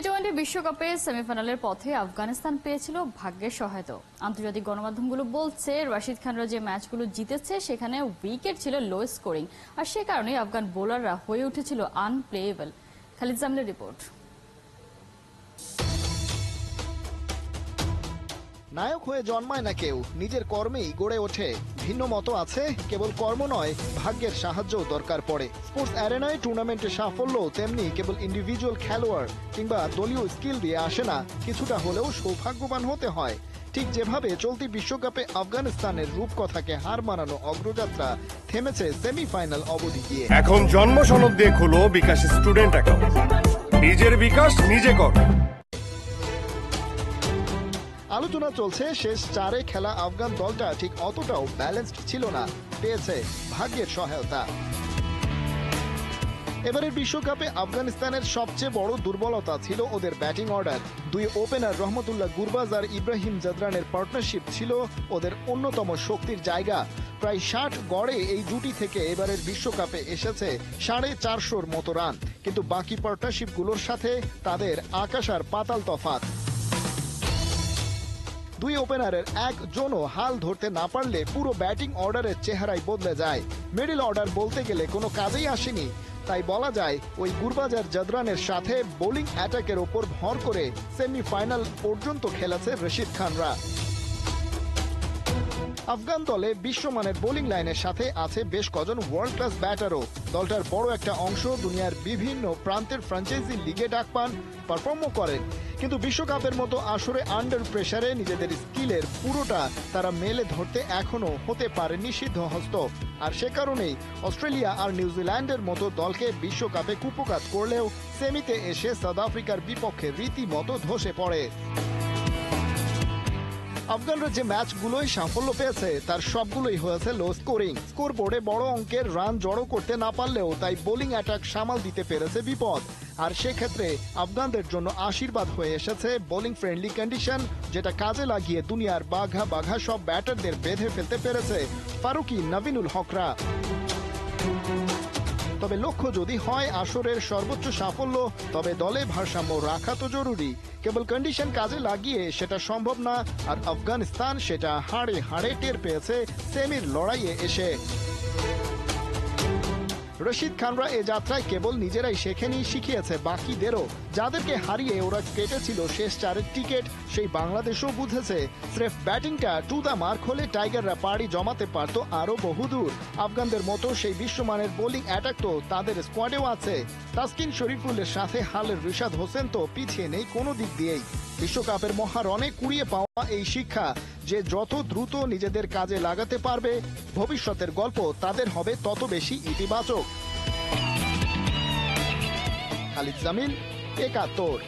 টি-20 বিশ্বকাপে সেমিফাইনালের পথে আফগানিস্তান পেয়েছিল ভাগ্যের সহায়তা। আন্তর্জাতিক গণমাধ্যমগুলো বলছে রাশিদ খানরা যে ম্যাচগুলো জিতেছে সেখানে উইকেট ছিল লো স্কোরিং, আর সে কারণে আফগান বোলাররা হয়ে উঠেছিল আনপ্লেয়েবল। খালিদ জামলের রিপোর্ট। নায়ক হয়ে জন্মায় না কেউ, নিজের কর্মেই গড়ে ওঠে। ভিন্ন মত আছে, কেবল কর্ম নয়, ভাগ্যের সাহায্যও দরকার পড়ে। স্পোর্টস অ্যারেনায় টুর্নামেন্টের সাফল্য তেমনি কেবল ইন্ডিভিজুয়াল খেলোয়াড় কিংবা দলীয় স্কিল দিয়ে আসে না, কিছুটা হলেও সৌভাগ্যবান হতে হয়। ঠিক যেভাবে চলতি বিশ্বকাপে আফগানিস্তানের রূপকথাকে হার মানানো অগ্রযাত্রা থেমেছে সেমিফাইনাল অবধি গিয়ে। এখন জন্ম সনদ দিয়ে খুলো বিকাশ স্টুডেন্ট অ্যাকাউন্ট, নিজের বিকাশ নিজে কর। আলোচনা চলছে শেষ চারে খেলা আফগান দলটা ঠিক অতটাও ব্যালেন্সড ছিল না, পেয়েছে ভাগ্যের সহায়তা। এবারের বিশ্বকাপে আফগানিস্তানের সবচেয়ে বড় দুর্বলতা ছিল ওদের ব্যাটিং অর্ডার। দুই ওপেনার রহমতুল্লাহ গুরবাজ আর ইব্রাহিম জাদরানের পার্টনারশিপ ছিল ওদের অন্যতম শক্তির জায়গা। প্রায় 60 গড়ে এই জুটি থেকে এবারের বিশ্বকাপে এসেছে 450-র মতো রান, কিন্তু বাকি পার্টনারশিপগুলোর সাথে তাদের আকাশ আর পাতাল তফাৎ। দুই ওপেনারের একজনও হাল ধরতে না পারলে পুরো ব্যাটিং অর্ডারের চেহারাই বদলে যায়। মিডল অর্ডার বলতে গেলে কোনো কাজেই আসেনি, তাই বলা যায় ওই গুরবাজ আর জাদরানের সাথে বোলিং অ্যাটাকের ওপর ভর করে সেমিফাইনাল পর্যন্ত খেলেছে রশিদ খানরা। আফগান দলে বিশ্বমানের বোলিং লাইনের সাথে আছে বেশ কজন ওয়ার্ল্ড ক্লাস ব্যাটারও। দলটার বড় একটা অংশ দুনিয়ার বিভিন্ন প্রান্তের ফ্র্যাঞ্চাইজি লিগে ডাক পান, পারফর্মও করেন, কিন্তু বিশ্বকাপের মতো আসরে আন্ডার প্রেসারে নিজেদের স্কিলের পুরোটা তারা মেলে ধরতে এখনো হতে পারেনি সিদ্ধহস্ত। আর সে কারণেই অস্ট্রেলিয়া আর নিউজিল্যান্ডের মতো দলকে বিশ্বকাপে কুপোকাত করলেও সেমিতে এসে সাউথ আফ্রিকার বিপক্ষে রীতিমতো ধসে পড়ে। আফগানরা যে ম্যাচগুলোই সাফল্য পেয়েছে তার সবগুলোই হয়েছে লো স্কোরিং। স্কোর বোর্ডে বড় অঙ্কের রান জড়ো করতে না পারলেও তাই বোলিং অ্যাটাক সামাল দিতে পেরেছে বিপদ। আর সেক্ষেত্রে আফগানদের জন্য আশীর্বাদ হয়ে এসেছে বোলিং ফ্রেন্ডলি কন্ডিশন, যেটা কাজে লাগিয়ে দুনিয়ার বাঘা বাঘা সব ব্যাটারদের বেঁধে ফেলতে পেরেছে ফারুকি নবীনুল হকরা। তবে লক্ষ্য যদি হয় আসরের সর্বোচ্চ সাফল্য, তবে দলে ভারসাম্য রাখা তো জরুরি। কেবল কন্ডিশন কাজে লাগিয়ে সেটা সম্ভব না, আর আফগানিস্তান সেটা হাড়ে হাড়ে টের পেয়েছে সেমির লড়াইয়ে এসে। রশিদ খানরা এ যাত্রায় কেবল নিজেরাই শেখেনি, শিখিয়েছে বাকিদেরও। যাদেরকে হারিয়ে ওরা কেটেছিল শেষ চারের টিকিট, সেই বাংলাদেশও বুঝেছে স্রেফ ব্যাটিংটা টু দ্য মার্ক হলে টাইগাররা পাড়ি জমাতে পারত আরো বহুদূর। আফগানদের মতো সেই বিশ্বমানের বোলিং অ্যাটাক তো তাদের স্কোয়াডেও আছে। তাসকিন শরীফুলের সাথে হালের রিশাদ হোসেন তো পিছিয়ে নেই কোনো দিক দিয়েই। বিশ্বকাপের মহারণে কুড়িয়ে পাওয়া এই শিক্ষা যে যত দ্রুত নিজেদের কাজে লাগাতে পারবে, ভবিষ্যতের গল্প তাদের হবে তত বেশি ইতিবাচক। খালিদ জামিল, ৭১।